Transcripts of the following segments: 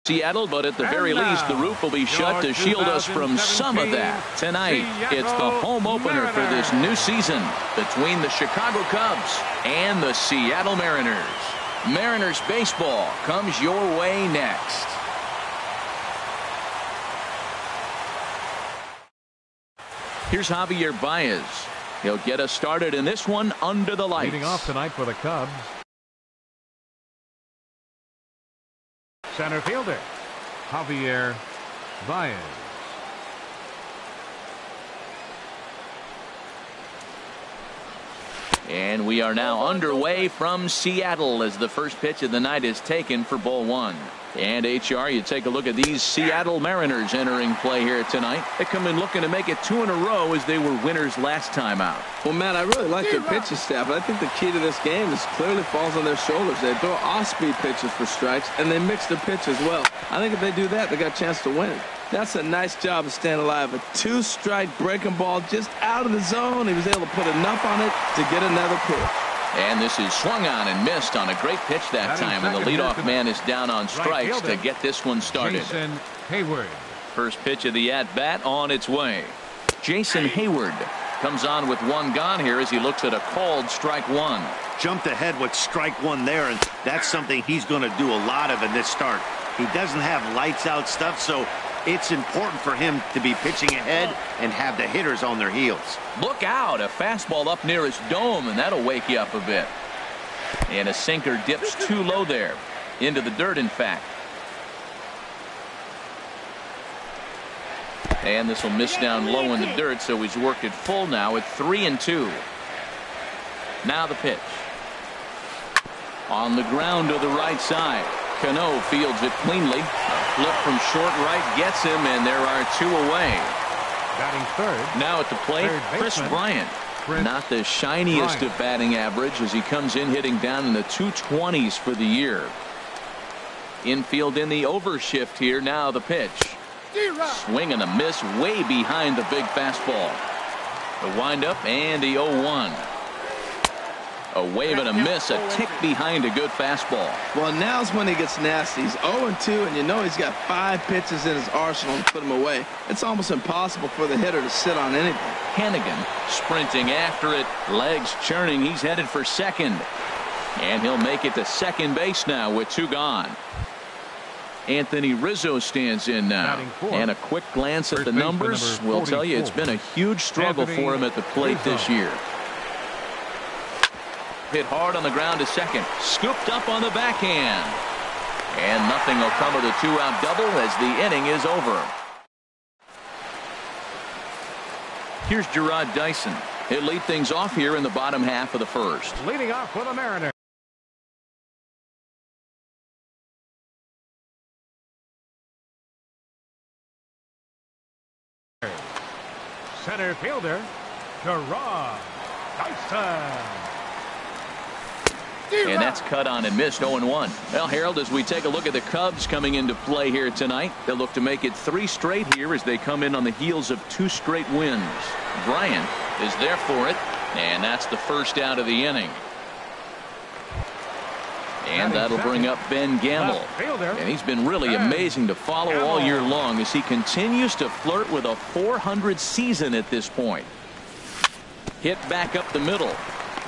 Seattle, but at the very least, the roof will be shut to shield us from some of that. Tonight, it's the home opener for this new season between the Chicago Cubs and the Seattle Mariners. Mariners baseball comes your way next. Here's Javier Baez. He'll get us started in this one under the lights. Leading off tonight for the Cubs, center fielder Javier Baez. And we are now underway from Seattle as the first pitch of the night is taken for ball one. And HR, you take a look at these Seattle Mariners entering play here tonight. They come in looking to make it 2 in a row as they were winners last time out. Well, Matt, I really like their pitching staff, but I think the key to this game is clearly falls on their shoulders. They throw off-speed pitches for strikes, and they mix their pitch as well. I think if they do that, they got a chance to win. That's a nice job of staying alive. A 2-strike breaking ball just out of the zone. He was able to put enough on it to get another pitch. And this is swung on and missed on a great pitch that time. And the leadoff man is down on strikes to get this one started. Jason Hayward. First pitch of the at-bat on its way. Jason Hayward comes on with one gone here as he looks at a called strike one. Jumped ahead with strike one there, and that's something he's going to do a lot of in this start. He doesn't have lights out stuff, so it's important for him to be pitching ahead and have the hitters on their heels. Look out, a fastball up near his dome, and that'll wake you up a bit. And a sinker dips too low there. Into the dirt, in fact. And this will miss down low in the dirt, so he's worked it full now at 3-2. Now the pitch. On the ground to the right side. Cano fields it cleanly. Flip from short right gets him, and there are 2 away. Batting third. Now at the plate, Chris Bryant. Not the shiniest of batting average as he comes in hitting down in the 220s for the year. Infield in the overshift here. Now the pitch. Swing and a miss way behind the big fastball. The windup and the 0-1. A wave and a miss, a tick behind a good fastball. Well, now's when he gets nasty. He's 0-2, and you know he's got 5 pitches in his arsenal to put him away. It's almost impossible for the hitter to sit on anything. Hannigan sprinting after it, legs churning. He's headed for second. And he'll make it to second base now with 2 gone. Anthony Rizzo stands in now. And a quick glance at the numbers will tell you it's been a huge struggle for him at the plate this year. Hit hard on the ground to second. Scooped up on the backhand. And nothing will come of the 2-out double as the inning is over. Here's Gerard Dyson. He'll lead things off here in the bottom half of the first. Leading off for the Mariners, center fielder Gerard Dyson. And that's cut on and missed. 0-1. Well, Harold, as we take a look at the Cubs coming into play here tonight, they'll look to make it 3 straight here as they come in on the heels of 2 straight wins. Bryant is there for it, and that's the first out of the inning. And that'll bring up Ben Gamble. And he's been really amazing to follow all year long as he continues to flirt with a .400 season at this point. Hit back up the middle.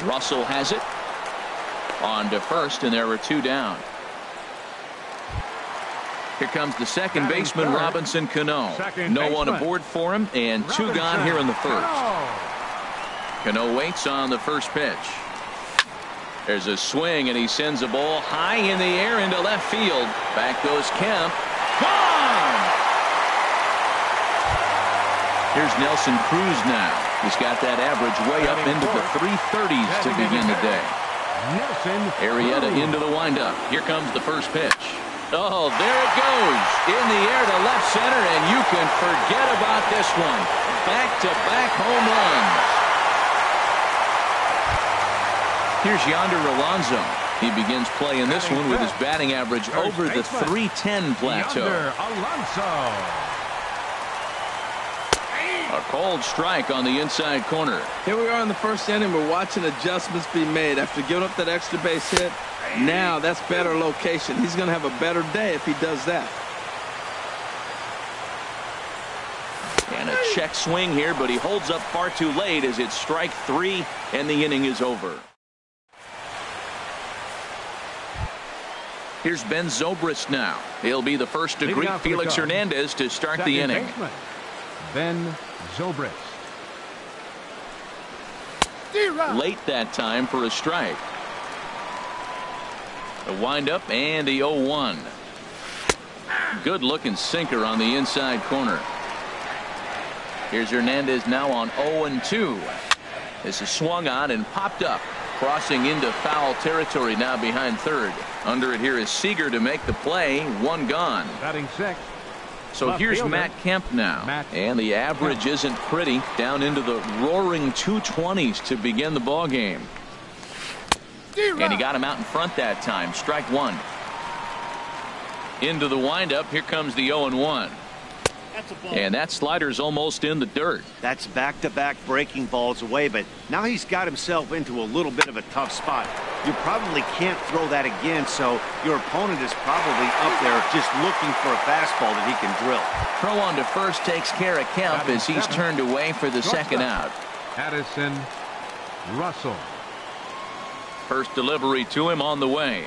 Russell has it. On to first, and there were 2 down. Here comes the second baseman, Robinson Cano. No one aboard for him, and 2 gone here in the first. Cano waits on the first pitch. There's a swing, and he sends a ball high in the air into left field. Back goes Kemp. Gone! Here's Nelson Cruz now. He's got that average way up into the 330s to begin the day. Arrieta into the windup. Here comes the first pitch. Oh, there it goes. In the air to left center, and you can forget about this one. Back-to-back home runs. Here's Yonder Alonso. He begins playing this one with his batting average over the 310 plateau. A cold strike on the inside corner. Here we are in the first inning. We're watching adjustments be made after giving up that extra base hit. Now that's better location. He's going to have a better day if he does that. And a check swing here, but he holds up far too late as it's strike 3 and the inning is over. Here's Ben Zobrist now. He'll be the first to greet Felix Hernandez to start the inning. Ben Zobrist. Late that time for a strike. A windup and the 0-1. Good looking sinker on the inside corner. Here's Hernandez now on 0-2. This is swung on and popped up, crossing into foul territory now behind third. Under it here is Seager to make the play. One gone. Batting sixth. So here's Matt Kemp now. And the average isn't pretty. Down into the roaring 220s to begin the ball game. And he got him out in front that time. Strike 1. Into the windup. Here comes the 0-1. And that slider's almost in the dirt. That's back-to-back breaking balls away, but now he's got himself into a little bit of a tough spot. You probably can't throw that again, so your opponent is probably up there just looking for a fastball that he can drill. Throw on to first takes care of Kemp as he's turned away for the second out. Addison Russell. First delivery to him on the way.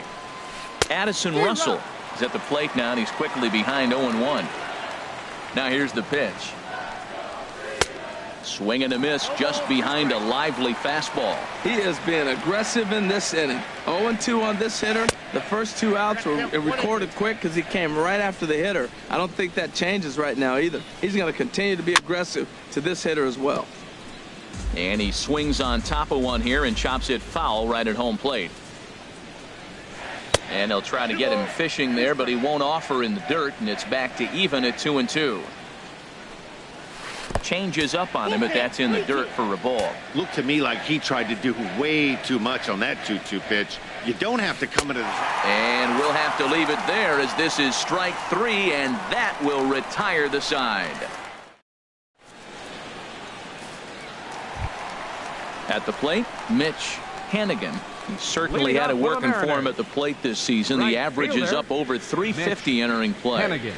Addison Russell is at the plate now, and he's quickly behind 0-1. Now here's the pitch. Swing and a miss just behind a lively fastball. He is being aggressive in this inning. 0-2 on this hitter. The first 2 outs were recorded quick because he came right after the hitter. I don't think that changes right now either. He's going to continue to be aggressive to this hitter as well. And he swings on top of one here and chops it foul right at home plate. And they'll try to get him fishing there, but he won't offer in the dirt, and it's back to even at 2-2. Changes up on him, but that's in the dirt for a ball. Looked to me like he tried to do way too much on that 2-2 pitch. You don't have to come into the... And we'll have to leave it there as this is strike 3, and that will retire the side. At the plate, Mitch Hannigan. He certainly had it working for him at the plate this season. The average is up over 350 entering play. Hannigan.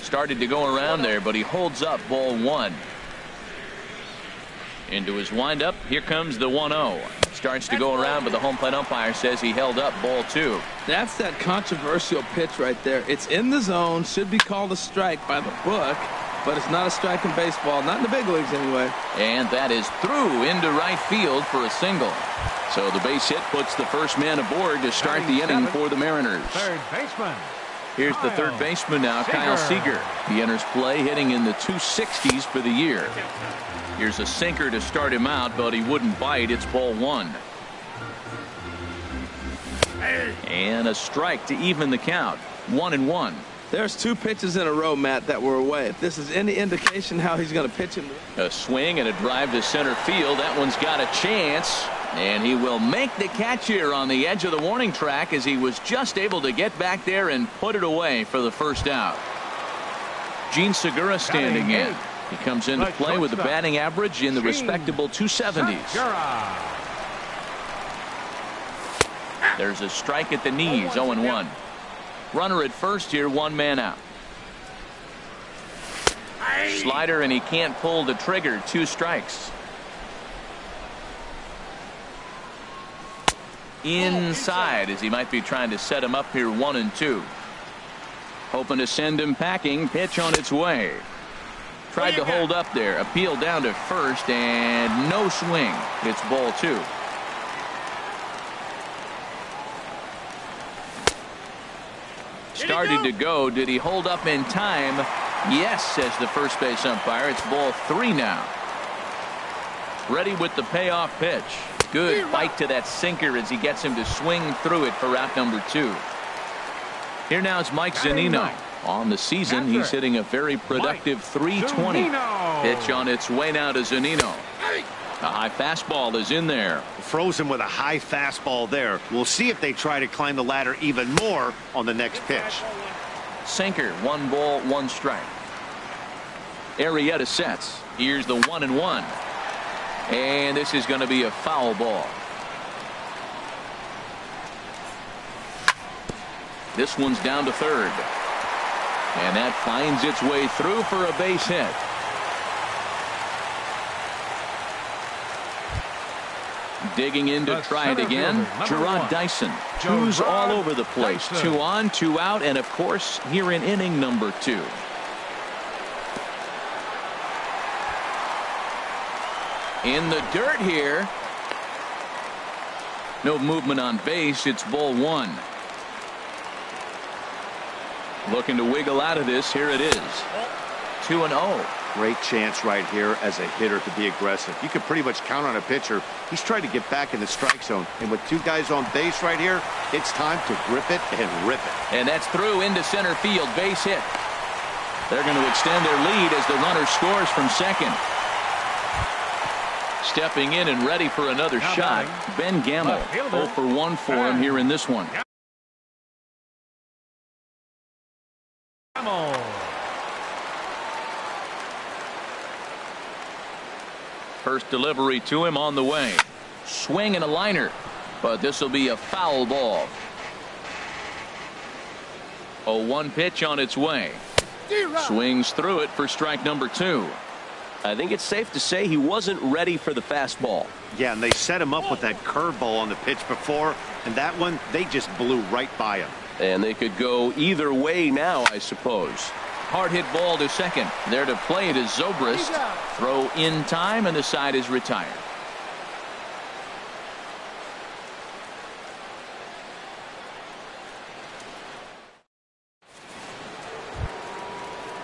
Started to go around there, but he holds up ball 1. Into his windup. Here comes the 1-0. Starts to go around, but the home plate umpire says he held up ball 2. That's that controversial pitch right there. It's in the zone, should be called a strike by the book, but it's not a strike in baseball, not in the big leagues anyway. And that is through into right field for a single. So the base hit puts the first man aboard to start the inning for the Mariners. Third baseman. Here's the third baseman now, Kyle Seager. He enters play hitting in the 260s for the year. Here's a sinker to start him out, but he wouldn't bite. It's ball 1. And a strike to even the count. 1-1. There's 2 pitches in a row, Matt, that were away. If this is any indication how he's going to pitch him. A swing and a drive to center field. That one's got a chance. And he will make the catch here on the edge of the warning track as he was just able to get back there and put it away for the first out. Gene Segura standing in. He comes into play with the batting average in the respectable 270s. There's a strike at the knees, 0-1. Runner at first here, 1 man out. Slider, and he can't pull the trigger. 2 strikes. Inside as he might be trying to set him up here 1-2. Hoping to send him packing. Pitch on its way. Tried to hold up there. Appeal down to first and no swing. It's ball 2. Started to go. Did he hold up in time? Yes, says the first base umpire. It's ball 3 now. Ready with the payoff pitch. Good bite to that sinker as he gets him to swing through it for out number 2. Here now is Mike Zunino. On the season, he's hitting a very productive 320. Pitch on its way now to Zunino. A high fastball is in there. Froze him with a high fastball there. We'll see if they try to climb the ladder even more on the next pitch. Sinker, 1 ball, 1 strike. Arrieta sets. Here's the 1-1. And this is going to be a foul ball. This one's down to third. And that finds its way through for a base hit. Digging in to try it again, Gerard Dyson. Twos all over the place. 2 on, 2 out, and of course here in inning number 2. In the dirt here. No movement on base. It's ball 1. Looking to wiggle out of this. Here it is. 2-0. Great chance right here as a hitter to be aggressive. You can pretty much count on a pitcher. He's trying to get back in the strike zone. And with 2 guys on base right here, it's time to grip it and rip it. And that's through into center field. Base hit. They're going to extend their lead as the runner scores from second. Stepping in and ready for another shot, Ben Gamble. 0 for 1 for him here in this one. First delivery to him on the way. Swing and a liner, but this will be a foul ball. 0-1 pitch on its way. Swings through it for strike number 2. I think it's safe to say he wasn't ready for the fastball. Yeah, and they set him up with that curveball on the pitch before, and that one, they just blew right by him. And they could go either way now, I suppose. Hard hit ball to second. There to play it is Zobrist. Throw in time, and the side is retired.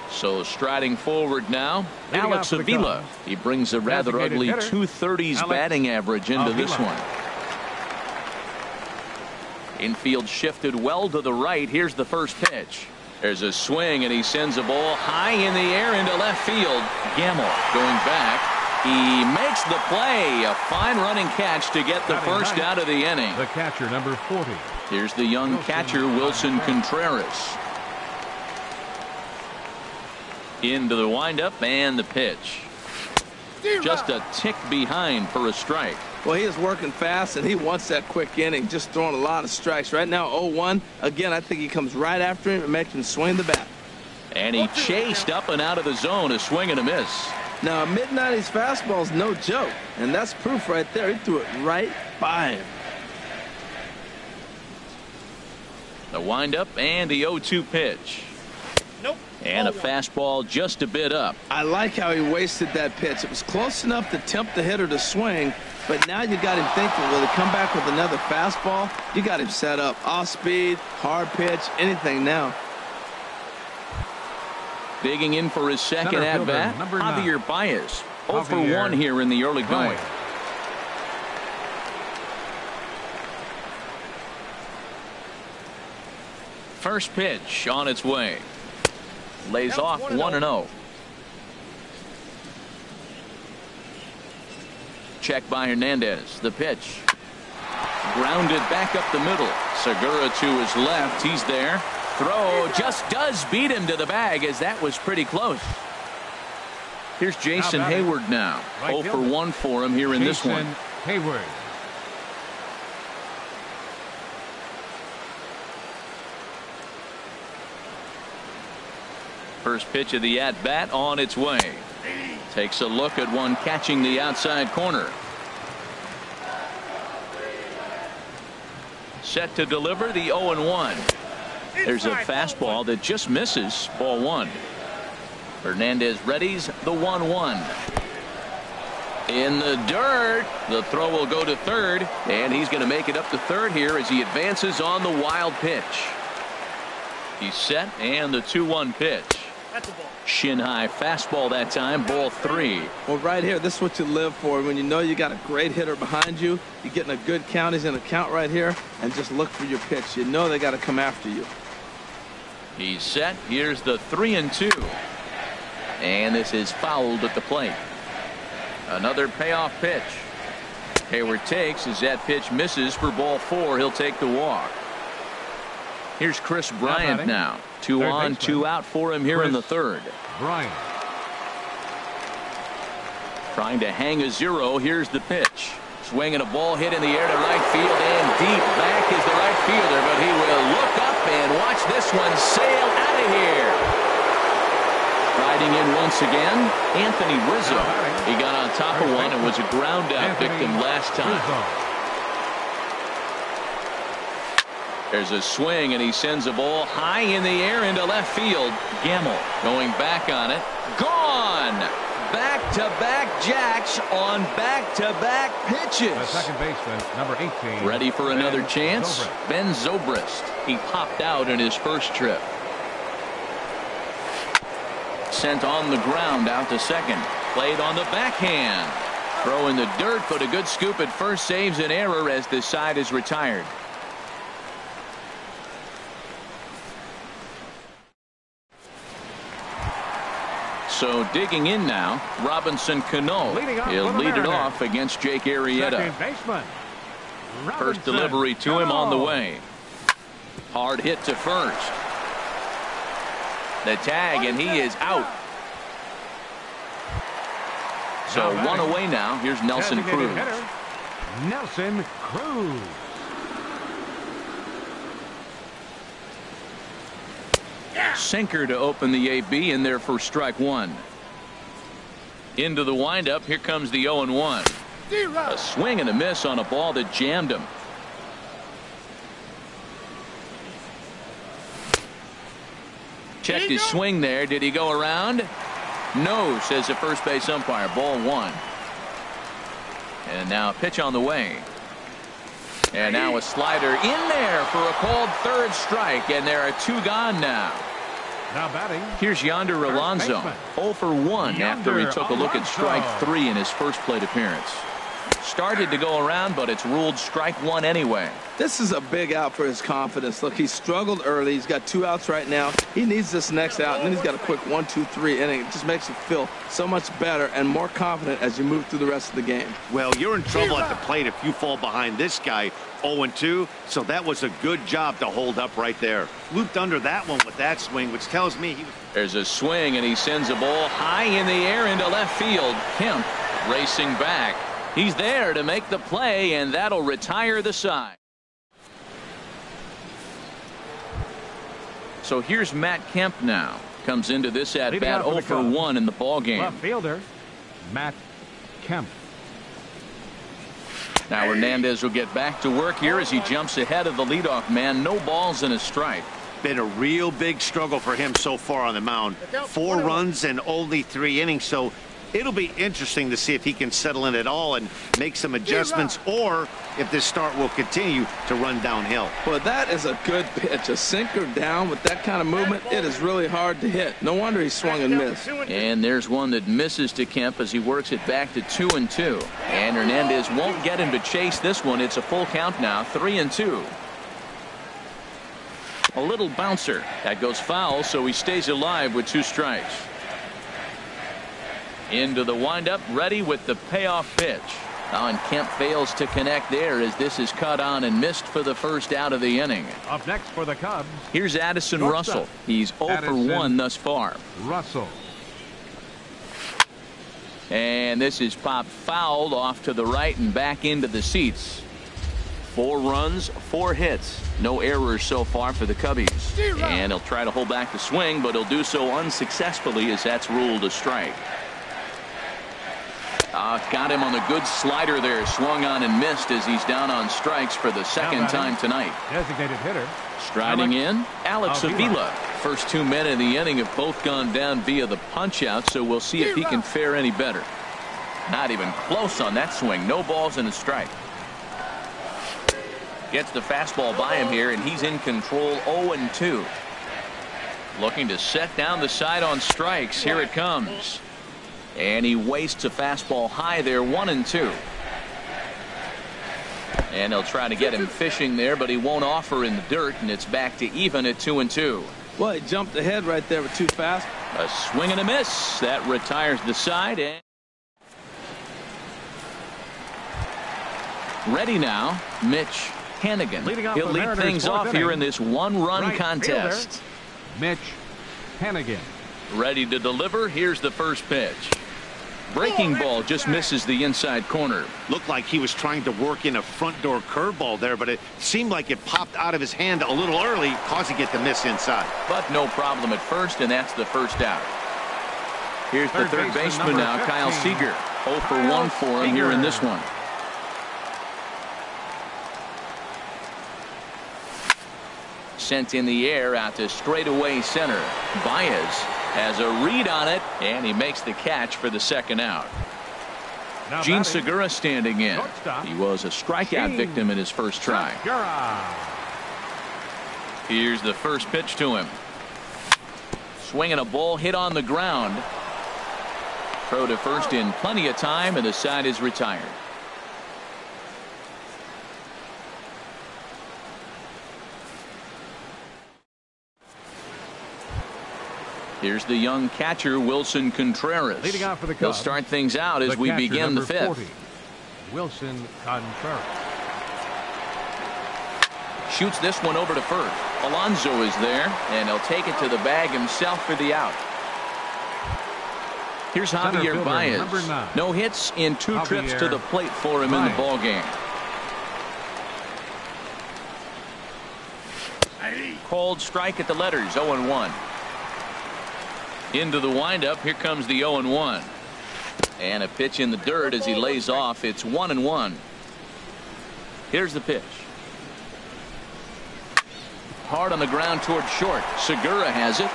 So striding forward now, Alex Avila. He brings a rather ugly 230s batting average into this one. Infield shifted well to the right. Here's the first pitch. There's a swing, and he sends a ball high in the air into left field. Gamble going back. He makes the play. A fine running catch to get the first out of the inning. The catcher, number 40. Here's the young catcher, Wilson Contreras. Into the windup and the pitch. Just a tick behind for a strike. Well, he is working fast, and he wants that quick inning, just throwing a lot of strikes. Right now, 0-1. Again, I think he comes right after him and makes him swing the bat. And he chased up and out of the zone, a swing and a miss. Now, a mid-90s fastball is no joke, and that's proof right there. He threw it right by him. The windup and the 0-2 pitch. And a fastball just a bit up. I like how he wasted that pitch. It was close enough to tempt the hitter to swing, but now you got him thinking, will he come back with another fastball? You got him set up. Off speed, hard pitch, anything now. Digging in for his second at-bat, Javier Baez. 0 for 1 here in the early going. First pitch on its way. Lays off 1-0. Check by Hernandez. The pitch. Grounded back up the middle. Segura to his left. He's there. Throw just does beat him to the bag, as that was pretty close. Here's Jason Hayward now. 0 for 1 for him here in this one. Hayward. First pitch of the at-bat on its way. Takes a look at one catching the outside corner. Set to deliver the 0-1. There's a fastball that just misses. Ball 1. Hernandez readies the 1-1. In the dirt. The throw will go to third, and he's going to make it up to third here as he advances on the wild pitch. He's set, and the 2-1 pitch. Shin high fastball that time. Ball 3. Well, right here, this is what you live for. When you know you got a great hitter behind you, you're getting a good count. He's in a count right here, and just look for your pitch. You know they got to come after you. He's set. Here's the 3-2. And this is fouled at the plate. Another payoff pitch. Hayward takes as that pitch misses for ball 4. He'll take the walk. Here's Chris Bryant now. 2 on, 2 out for him here in the third. Bryant. Trying to hang a 0. Here's the pitch. Swinging a ball hit in the air to right field, and deep back is the right fielder, but he will look up and watch this one sail out of here. Striding in once again, Anthony Rizzo. He got on top of one and was a ground out victim last time. There's a swing, and he sends a ball high in the air into left field. Gamble going back on it. Gone! Back-to-back jacks on back-to-back pitches. The second baseman, number 18. Ready for another chance? Zobrist. Ben Zobrist. He popped out in his first trip. Sent on the ground out to second. Played on the backhand. Throw in the dirt, but a good scoop at first saves an error as the side is retired. So digging in now, Robinson Cano. He'll lead it off against Jake Arrieta. Second baseman, First delivery to him on the way. Hard hit to first. The tag, and he is out. So one away now. Here's Nelson Cruz. Nelson Cruz. Sinker to open the AB in there for strike one. Into the windup. Here comes the 0-1. A swing and a miss on a ball that jammed him. Checked his swing there. Did he go around? No, says the first base umpire. Ball one. And now a pitch on the way. And now a slider in there for a called third strike. And there are two gone now. Now batting. Here's Yonder Alonso. 0 for 1 after he took a look at strike 3 in his first plate appearance. Started to go around, but it's ruled strike 1 anyway. This is a big out for his confidence. Look, he struggled early. He's got 2 outs right now. He needs this next out, and then he's got a quick 1, 2, 3 inning. It just makes you feel so much better and more confident as you move through the rest of the game. Well, you're in trouble at the plate if you fall behind this guy 0-2, so that was a good job to hold up right there. Looped under that one with that swing, which tells me he was... There's a swing, and he sends a ball high in the air into left field. Kemp racing back. He's there to make the play, and that'll retire the side. So here's Matt Kemp now. Comes into this at bat 0 for 1 in the ball game. Left fielder, Matt Kemp. Now Hernandez will get back to work here as he jumps ahead of the leadoff man. No balls and a strike. Been a real big struggle for him so far on the mound. 4 runs and only 3 innings, so it'll be interesting to see if he can settle in at all and make some adjustments, or if this start will continue to run downhill. Well, that is a good pitch. A sinker down with that kind of movement, it is really hard to hit. No wonder he swung and missed. And there's one that misses to Kemp as he works it back to 2-2. And Hernandez won't get him to chase this one. It's a full count now, 3-2. A little bouncer. That goes foul, so he stays alive with 2 strikes. Into the windup, ready with the payoff pitch. And Kemp fails to connect there as this is cut on and missed for the first out of the inning. Up next for the Cubs. Here's Addison Russell. He's 0 for 1 thus far. Russell. And this is popped fouled off to the right and back into the seats. 4 runs, 4 hits. No errors so far for the Cubbies. And he'll try to hold back the swing, but he'll do so unsuccessfully as that's ruled a strike. Got him on the good slider there. Swung on and missed as he's down on strikes for the second time tonight. Designated hitter. Striding in, Alex Avila. First 2 men in the inning have both gone down via the punch out, so we'll see if he can fare any better. Not even close on that swing. No balls and a strike. Gets the fastball by him here, and he's in control. 0-2. Looking to set down the side on strikes. Here it comes. And he wastes a fastball high there, 1-2. And he'll try to get him fishing there, but he won't offer in the dirt, and it's back to even at 2-2. Well, he jumped ahead right there with 2 fast. A swing and a miss. That retires the side. And ready now, Mitch Hannigan. He'll lead things off here in this 1-run contest. Mitch Hannigan. Ready to deliver. Here's the first pitch. Breaking ball just misses the inside corner. Looked like he was trying to work in a front door curveball there, but it seemed like it popped out of his hand a little early, causing it to miss inside. But no problem at first, and that's the first out. Here's the third baseman now, Kyle Seager. 0 for 1 for him here in this one. Sent in the air out to straightaway center. Baez has a read on it, and he makes the catch for the second out. Gene Segura standing in. He was a strikeout victim in his first try. Here's the first pitch to him. Swinging a ball hit on the ground. Throw to first in plenty of time, and the side is retired. Here's the young catcher, Wilson Contreras. Leading off for the Cubs, he'll start things out as we begin the fifth. 40, Wilson Contreras. Shoots this one over to first. Alonso is there, and he'll take it to the bag himself for the out. Here's Javier Baez. No hits in 2 trips to the plate for him in the ball game. Cold strike at the letters, 0-1. Into the windup. Here comes the 0-1. And a pitch in the dirt as he lays off. It's 1-1. Here's the pitch. Hard on the ground toward short. Segura has it.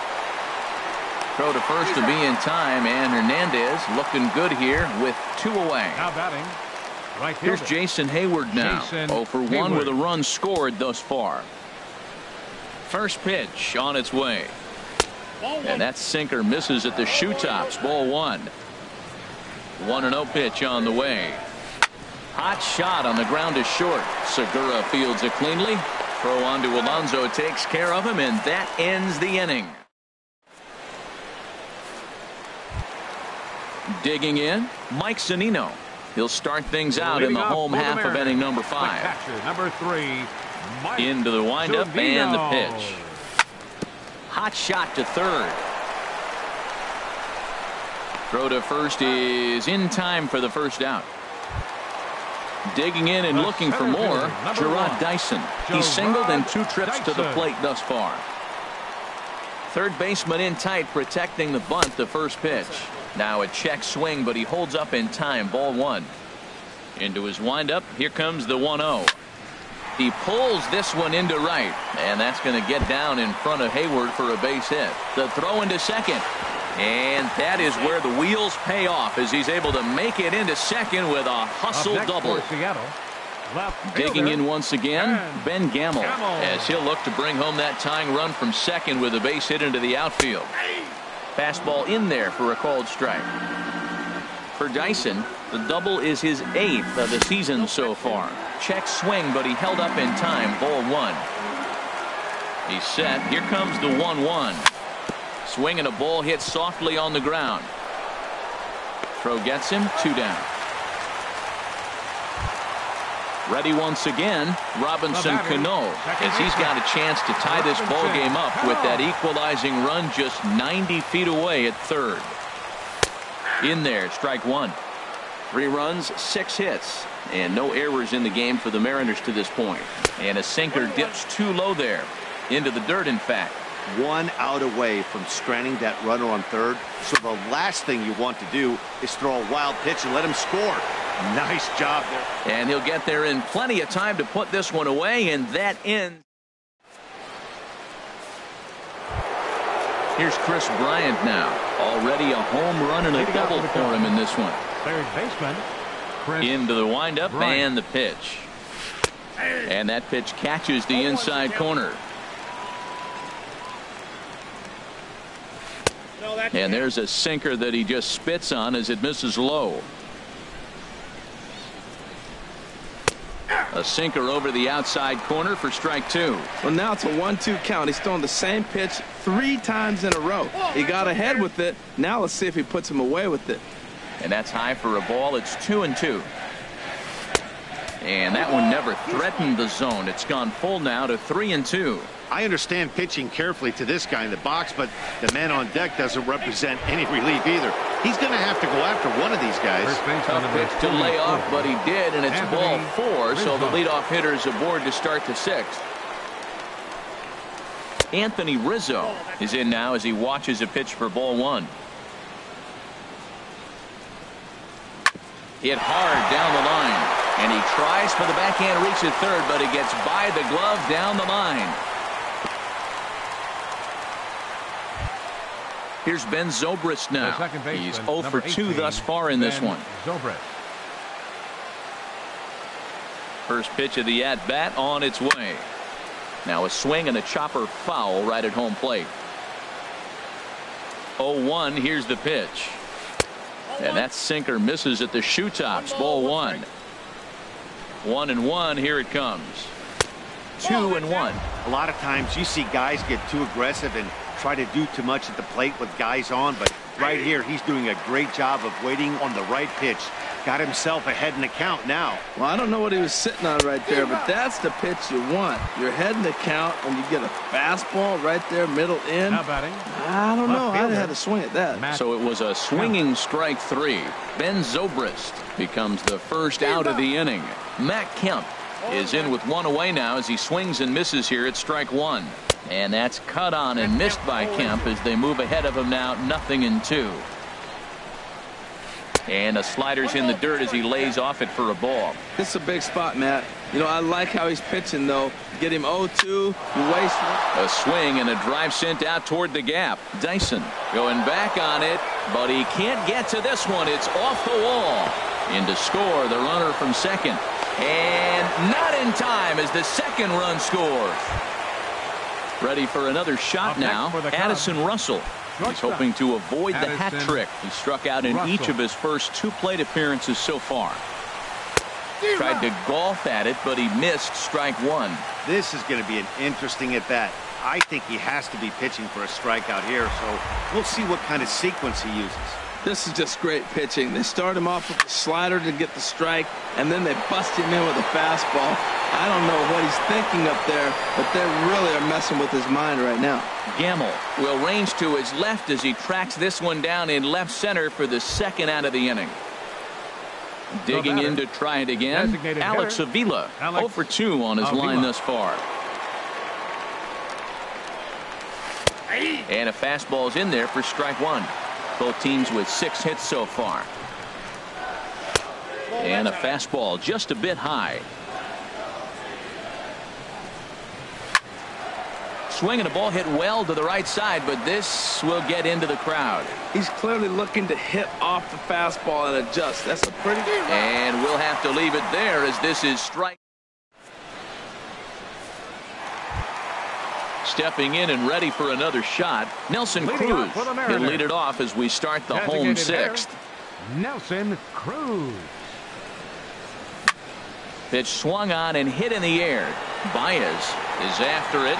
Throw to first to be in time, and Hernandez looking good here with 2 away. Now batting. Right Here's Jason Hayward now. 0 for 1 with a run scored thus far. First pitch on its way. And that sinker misses at the shoe tops. Ball 1. 1-0 pitch on the way. Hot shot on the ground to short. Segura fields it cleanly. Throw on to Alonso takes care of him, and that ends the inning. Digging in, Mike Zunino. He'll start things out in the home half of inning number 5. Catcher, number 3, Mike into the windup Zunino. And the pitch. Hot shot to third. Throw to first is in time for the first out. Digging in and looking for more, Gerard Dyson. He's singled in 2 trips to the plate thus far. Third baseman in tight, protecting the bunt. The first pitch. Now a check swing, but he holds up in time. Ball 1. Into his windup. Here comes the 1-0. He pulls this one into right, and that's going to get down in front of Hayward for a base hit. The throw into second, and that is where the wheels pay off as he's able to make it into second with a hustle double. Digging in once again, Ben Gamel, as he'll look to bring home that tying run from second with a base hit into the outfield. Fastball in there for a called strike. For Dyson, the double is his 8th of the season so far. Check swing, but he held up in time. Ball 1. He's set. Here comes the 1-1. Swing and a ball hit softly on the ground. Throw gets him. 2 down. Ready once again, Robinson Cano, as he's got a chance to tie this ball game up with that equalizing run just 90 feet away at third. In there, strike 1. 3 runs, 6 hits, and no errors in the game for the Mariners to this point. And a sinker dips too low there, into the dirt in fact. 1 out away from stranding that runner on third, so the last thing you want to do is throw a wild pitch and let him score. Nice job there. And he'll get there in plenty of time to put this one away, and that ends. Here's Chris Bryant now. Already a home run and a double for him in this one. Third baseman, Chris into the windup Bryant. And the pitch. And that pitch catches the inside corner. And there's a sinker that he just spits on as it misses low. A sinker over the outside corner for strike 2. Well, now it's a 1-2 count. He's throwing the same pitch 3 times in a row. He got ahead with it. Now let's see if he puts him away with it. And that's high for a ball. It's 2-2. And that one never threatened the zone. It's gone full now to 3-2. I understand pitching carefully to this guy in the box, but the man on deck doesn't represent any relief either. He's going to have to go after one of these guys. Tough pitch to lay off, but he did, and it's ball 4, so the leadoff hitter is aboard to start the 6th. Anthony Rizzo is in now as he watches a pitch for ball 1. Hit hard down the line. And he tries for the backhand reach at third, but it gets by the glove down the line. Here's Ben Zobrist now. He's 0 for 2 thus far in this one. Zobrist. First pitch of the at-bat on its way. Now a swing and a chopper foul right at home plate. 0-1. Here's the pitch. And that sinker misses at the shoe tops. Ball 1. 1-1. Here it comes. 2-1. A lot of times you see guys get too aggressive and try to do too much at the plate with guys on, but right here he's doing a great job of waiting on the right pitch. Got himself ahead in the count now. Well, I don't know what he was sitting on right there, but that's the pitch you want. You're ahead in the count and you get a fastball right there, middle in. Now batting. I don't know. I'd have had to swing at that. So it was a swinging strike 3. Ben Zobrist becomes the first out of the inning. Matt Kemp is in with 1 away now as he swings and misses here at strike 1. And that's cut on and missed by Kemp as they move ahead of him now 0-2. And a slider's in the dirt as he lays off it for a ball. This is a big spot, Matt. You know, I like how he's pitching, though. Get him 0-2. You waste one. A swing and a drive sent out toward the gap. Dyson going back on it, but he can't get to this one. It's off the wall. In to score the runner from second. And not in time as the second run scores. Ready for another shot now. Addison Russell. He's hoping to avoid the hat trick. He struck out in each of his first 2 plate appearances so far. Tried to golf at it, but he missed strike 1. This is going to be an interesting at bat. I think he has to be pitching for a strikeout here, so we'll see what kind of sequence he uses. This is just great pitching. They start him off with a slider to get the strike, and then they bust him in with a fastball. I don't know what he's thinking up there, but they really are messing with his mind right now. Gamble will range to his left as he tracks this one down in left center for the second out of the inning. Digging in to try it again. Alex Avila, 0 for 2 on his line thus far. And a fastball's in there for strike 1. Both teams with 6 hits so far. And a fastball just a bit high. Swing and a ball hit well to the right side, but this will get into the crowd. He's clearly looking to hit off the fastball and adjust. That's a pretty good run. And we'll have to leave it there as this is strike. Stepping in and ready for another shot, Nelson Cruz. He'll lead it off as we start the home 6th. Nelson Cruz. Pitch swung on and hit in the air. Baez is after it.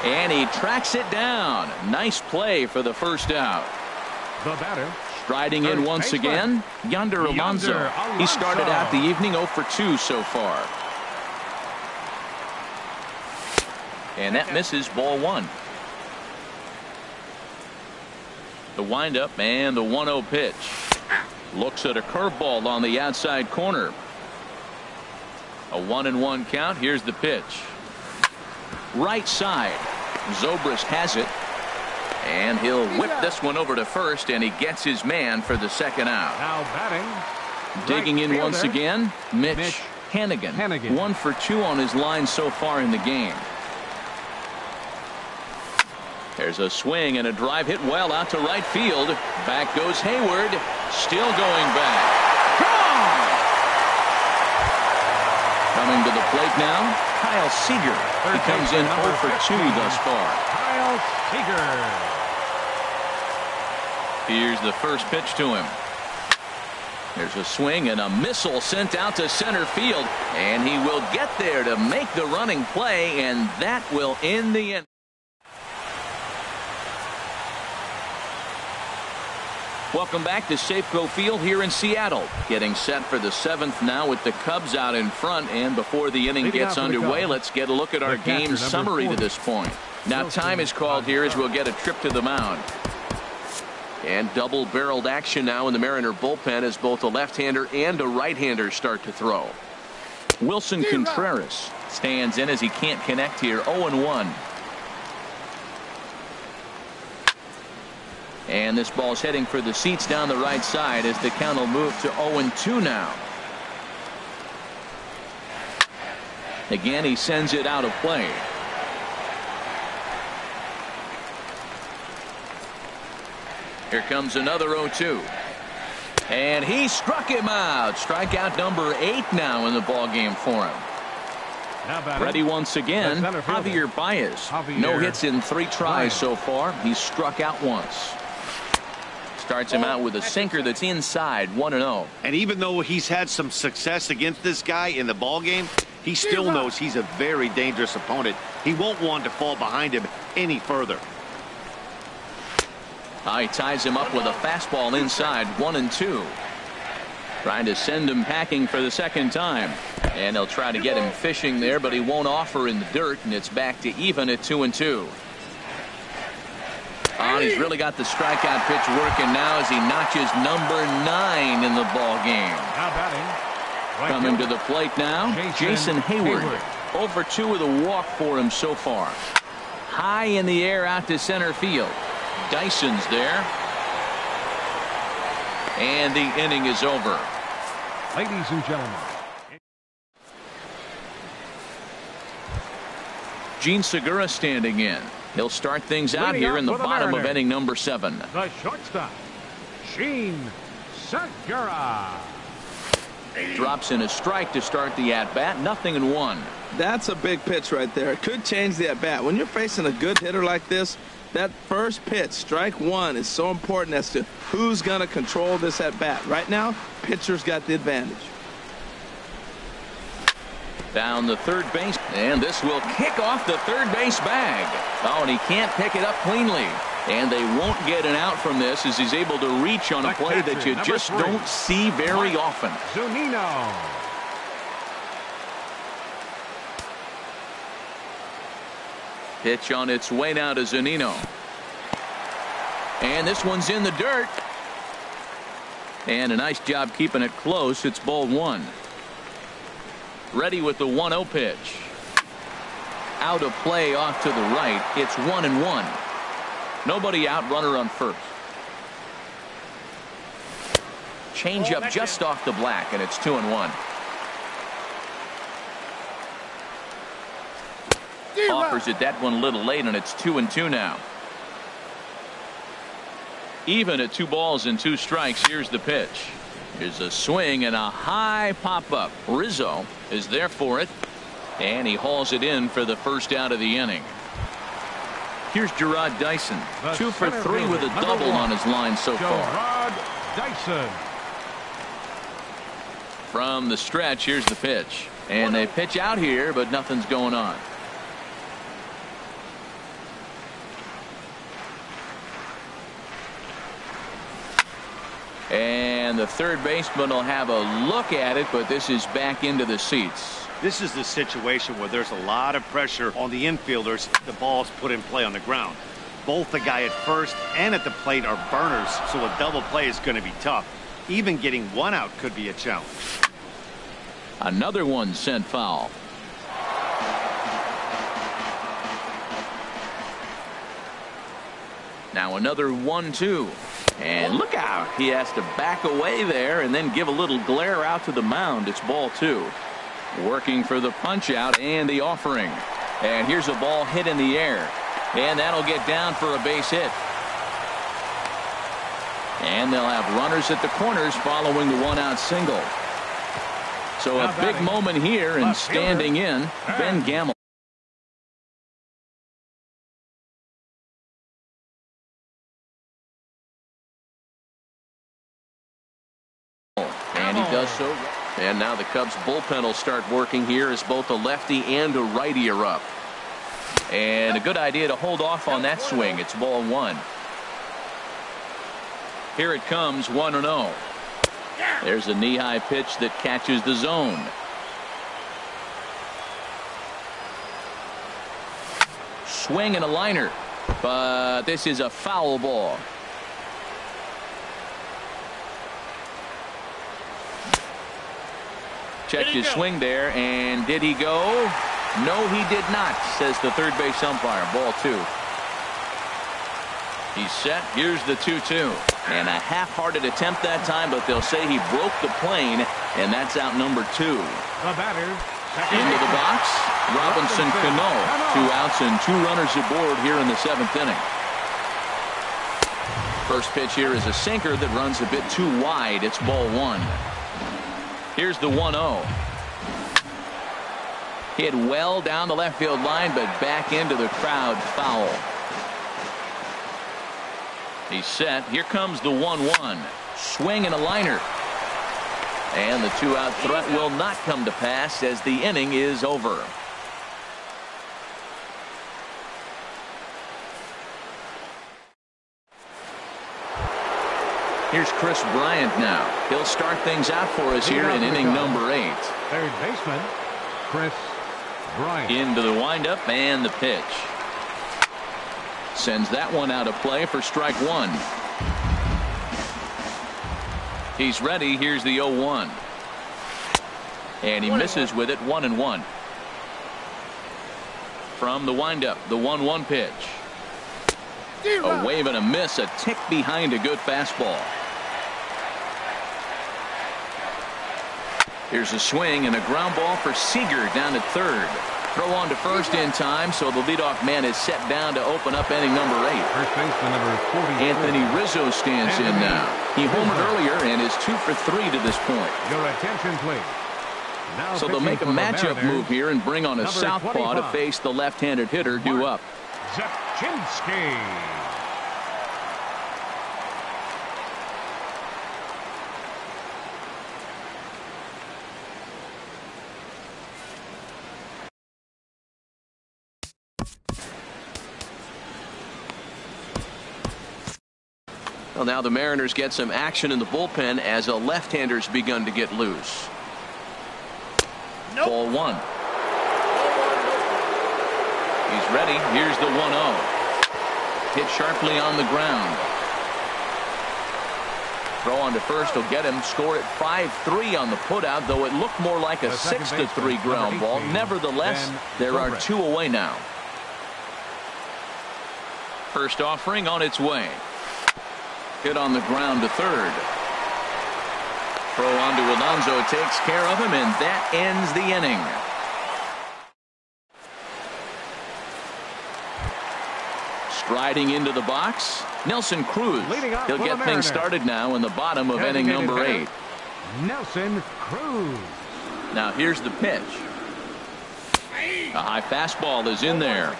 And he tracks it down. Nice play for the first out. The batter. Striding in once again, Yonder Alonso. He started out the evening 0 for 2 so far. And that misses ball 1. The windup and the 1-0 pitch. Looks at a curveball on the outside corner. A 1-1 count. Here's the pitch. Right side. Zobrist has it. And he'll whip this one over to first, and he gets his man for the second out. Now batting. Digging in once again, Mitch Hannigan. 1 for 2 on his line so far in the game. There's a swing and a drive hit well out to right field. Back goes Hayward. Still going back. Gone! Coming to the plate now, Kyle Seager. He comes in 0 for 2 thus far. Kyle Seager. Here's the first pitch to him. There's a swing and a missile sent out to center field. And he will get there to make the running play, and that will end the inning. Welcome back to Safeco Field here in Seattle. Getting set for the 7th now with the Cubs out in front. And before the inning gets underway, let's get a look at our game summary to this point. Now time is called here as we'll get a trip to the mound. And double-barreled action now in the Mariner bullpen as both a left-hander and a right-hander start to throw. Wilson Contreras stands in as he can't connect here. 0-1. And this ball's heading for the seats down the right side as the count will move to 0-2 now. Again, he sends it out of play. Here comes another 0-2. And he struck him out. Strikeout number 8 now in the ball game for him. Ready once again, Javier Baez. No hits in 3 tries so far. He's struck out once. Starts him out with a sinker that's inside, 1-0. And even though he's had some success against this guy in the ball game, he still knows he's a very dangerous opponent. He won't want to fall behind him any further. He ties him up with a fastball inside, 1-2. Trying to send him packing for the second time. And they'll try to get him fishing there, but he won't offer in the dirt, and it's back to even at 2-2. He's really got the strikeout pitch working now as he notches number 9 in the ball game. Coming to the plate now, Jason Hayward. 0-2 with a walk for him so far. High in the air out to center field. Dyson's there. And the inning is over. Ladies and gentlemen. Gene Segura standing in. He'll start things out here in the bottom of inning number 7. The shortstop, Gene Segura. Drops in a strike to start the at-bat. 0-1. That's a big pitch right there. It could change the at-bat. When you're facing a good hitter like this, that first pitch, strike 1, is so important as to who's going to control this at-bat. Right now, pitcher's got the advantage. Down the third base, and this will kick off the third base bag. And he can't pick it up cleanly. And they won't get an out from this as he's able to reach on a play that you just don't see very often. Zunino. Pitch on its way now to Zunino. And this one's in the dirt. And a nice job keeping it close. It's ball 1. Ready with the 1-0 pitch. Out of play off to the right. It's 1-1. Nobody out, runner on first. Change up just off the black, and it's 2-1. Offers it that one a little late, and it's 2-2 now. Even at 2 balls and 2 strikes. Here's the pitch. Here's a swing and a high pop-up. Rizzo is there for it, and he hauls it in for the first out of the inning. Here's Gerard Dyson, 2 for 3 with a double on his line so far. Gerard Dyson. From the stretch, here's the pitch. And they pitch out here, but nothing's going on. And the third baseman will have a look at it, but this is back into the seats. This is the situation where there's a lot of pressure on the infielders. The ball's put in play on the ground. Both the guy at first and at the plate are burners, so a double play is going to be tough. Even getting 1 out could be a challenge. Another one sent foul. Now another 1-2. And look out. He has to back away there and then give a little glare out to the mound. It's ball 2. Working for the punch out and the offering. And here's a ball hit in the air. And that'll get down for a base hit. And they'll have runners at the corners following the 1-out single. So a big moment here, and standing in, Ben Gamble. And he does so. And now the Cubs bullpen will start working here as both a lefty and a righty are up. And a good idea to hold off on that swing. It's ball 1. Here it comes, 1-0. There's a knee-high pitch that catches the zone. Swing and a liner, but this is a foul ball. Checked his swing there, and did he go? No, he did not, says the third base umpire. Ball 2. He's set. Here's the 2-2. And a half-hearted attempt that time, but they'll say he broke the plane, and that's out number 2. The batter. Into the box, Robinson Cano. 2 outs and 2 runners aboard here in the 7th inning. First pitch here is a sinker that runs a bit too wide. It's ball 1. Here's the 1-0. Hit well down the left field line, but back into the crowd, foul. He's set. Here comes the 1-1. Swing and a liner. And the 2-out threat will not come to pass as the inning is over. Here's Chris Bryant now. He'll start things out for us here in inning number 8. Third baseman, Chris Bryant. Into the windup and the pitch. Sends that one out of play for strike 1. He's ready. Here's the 0-1. And he misses with it. 1-1. From the windup, the 1-1 pitch. A wave and a miss, a tick behind a good fastball. Here's a swing and a ground ball for Seager down at third. Throw on to first in time, so the leadoff man is set down to open up inning number 8. First baseman number 44. Anthony Rizzo stands in now. He homered earlier and is 2 for 3 to this point. Your attention, please. Now so they'll make a matchup move here and bring on a southpaw to face the left-handed hitter due up. Zepchinski. Well, now the Mariners get some action in the bullpen as a left-hander's begun to get loose. Ball 1. He's ready. Here's the 1-0. Hit sharply on the ground. Throw on to first will get him. Score at 5-3 on the putout, though it looked more like a 6-3 ground ball. Nevertheless, there are 2 away now. First offering on its way. Hit on the ground to third. Throw on to Alonso takes care of him, and that ends the inning. Striding into the box, Nelson Cruz. He'll get things started now in the bottom of inning number 8. Nelson Cruz. Now here's the pitch. A high fastball is in there.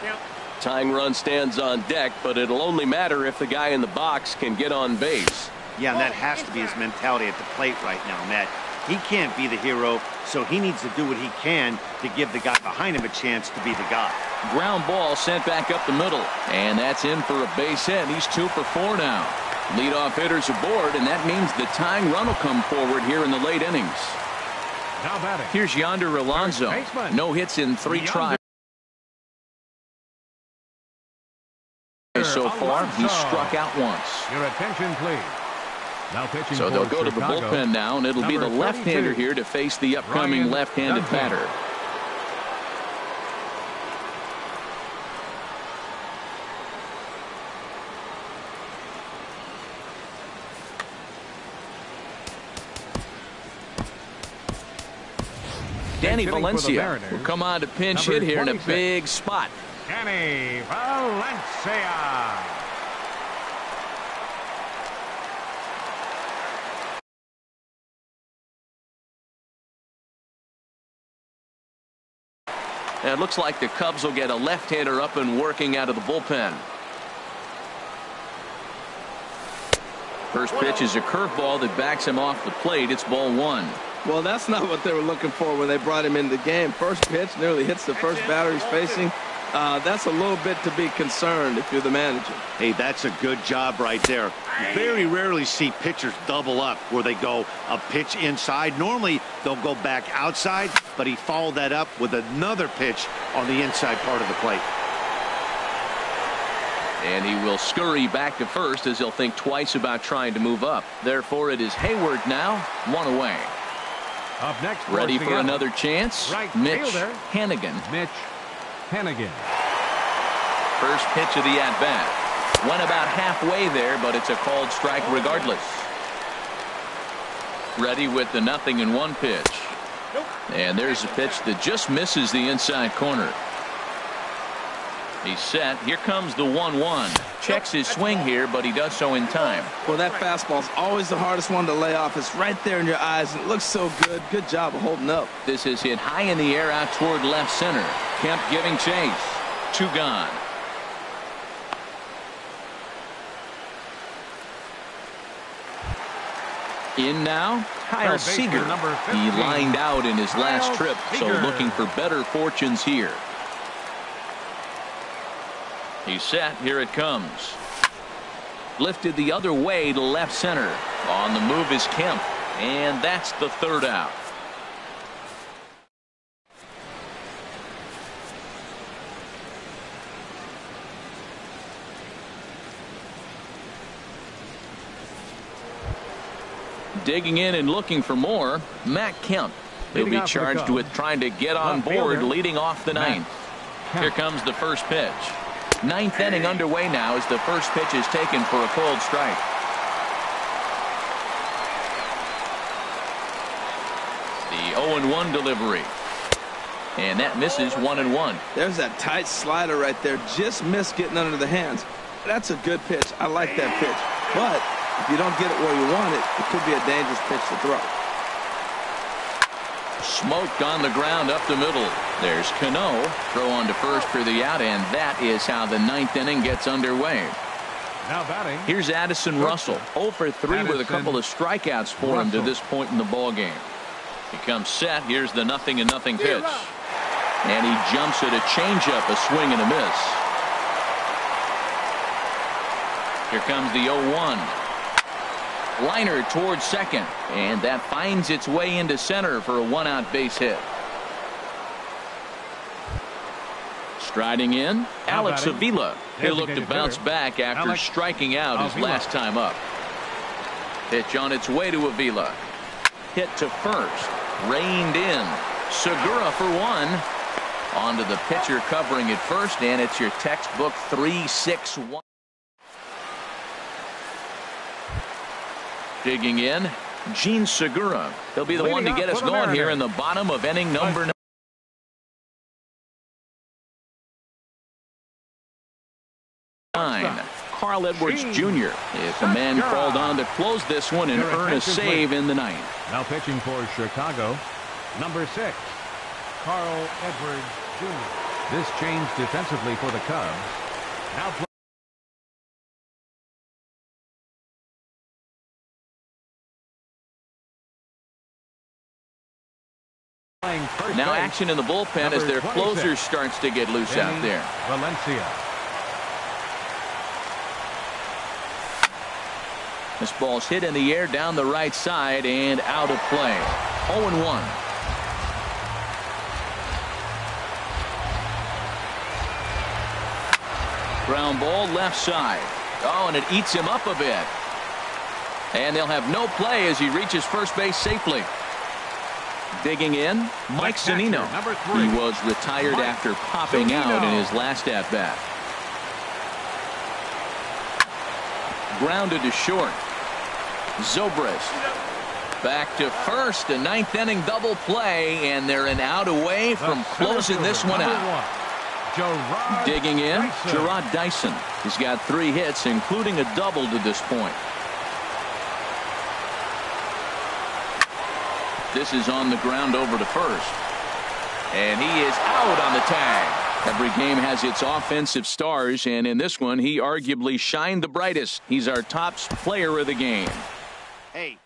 Tying run stands on deck, but it'll only matter if the guy in the box can get on base. Yeah, and that has to be his mentality at the plate right now, Matt. He can't be the hero, so he needs to do what he can to give the guy behind him a chance to be the guy. Ground ball sent back up the middle, and that's in for a base hit. He's 2 for 4 now. Leadoff hitters aboard, and that means the tying run will come forward here in the late innings. Now batting. Here's Yonder Alonso. No hits in 3 tries. So far, he's struck out once. Your attention, please. Now pitching so they'll go to the Chicago. bullpen now, and it'll be the left-hander here to face the upcoming left-handed batter. Danny Valencia will come on to pinch hit here in a big spot. Danny Valencia. And it looks like the Cubs will get a left-hander up and working out of the bullpen. First pitch is a curveball that backs him off the plate. It's ball 1. Well, that's not what they were looking for when they brought him into the game. First pitch nearly hits the first batter he's facing. That's a little bit to be concerned if you're the manager. Hey, that's a good job right there. Very rarely see pitchers double up where they go a pitch inside. Normally, they'll go back outside, but he followed that up with another pitch on the inside part of the plate. And he will scurry back to first as he'll think twice about trying to move up. Therefore, it is Hayward now, 1 away. Up next, ready for another chance. Right Mitch fielder. Hannigan. Mitch Hannigan. First pitch of the at-bat. Went about halfway there, but it's a called strike regardless. Ready with the 0-1 pitch. And there's a pitch that just misses the inside corner. He's set. Here comes the 1-1. Checks his swing here, but he does so in time. Well, that fastball's always the hardest one to lay off. It's right there in your eyes, and it looks so good. Good job of holding up. This is hit high in the air out toward left center. Kemp giving chase. 2 gone. In now, Kyle Seager. He lined out in his last trip, so looking for better fortunes here. He's set. Here it comes. Lifted the other way to left center. On the move is Kemp, and that's the 3rd out. Digging in and looking for more, Matt Kemp. He'll be charged with trying to get on board leading off the 9th. Here comes the first pitch. 9th inning underway now as the first pitch is taken for a cold strike. The 0-1 delivery. And that misses 1-1. There's that tight slider right there. Just missed getting under the hands. That's a good pitch. I like that pitch. But if you don't get it where you want it, it could be a dangerous pitch to throw. Smoked on the ground up the middle. There's Cano. Throw on to first for the out, and that is how the 9th inning gets underway. Now batting. Here's Addison Russell. 0 for 3 with a couple of strikeouts for him to this point in the ball game. He comes set. Here's the 0-0 pitch. And he jumps at a changeup, a swing and a miss. Here comes the 0-1. Liner towards second, and that finds its way into center for a 1-out base hit. Striding in, Alex Avila. He'll look to bounce back after striking out his last time up. Pitch on its way to Avila. Hit to first. Reined in. Segura for 1. On to the pitcher covering at first, and it's your textbook 3-6-1. Digging in, Gene Segura. He'll be the one to get us going here in the bottom of inning number 9. Carl Edwards Jr. is the man called on to close this one and earn a save in the 9th. Now pitching for Chicago, number 6, Carl Edwards Jr. This change defensively for the Cubs. Now Now action in the bullpen as their closer starts to get loose out there. Valencia. This ball's hit in the air down the right side and out of play. 0-1. Ground ball left side. Oh, and it eats him up a bit. And they'll have no play as he reaches first base safely. Digging in, Mike Zunino. He was retired after popping out in his last at-bat. Grounded to short. Zobrist back to first. A 9th inning double play, and they're an out away from closing this one out. Digging in, Gerard Dyson. He's got 3 hits, including a double to this point. This is on the ground over to first. And he is out on the tag. Every game has its offensive stars, and in this one, he arguably shined the brightest. He's our top player of the game. Hey.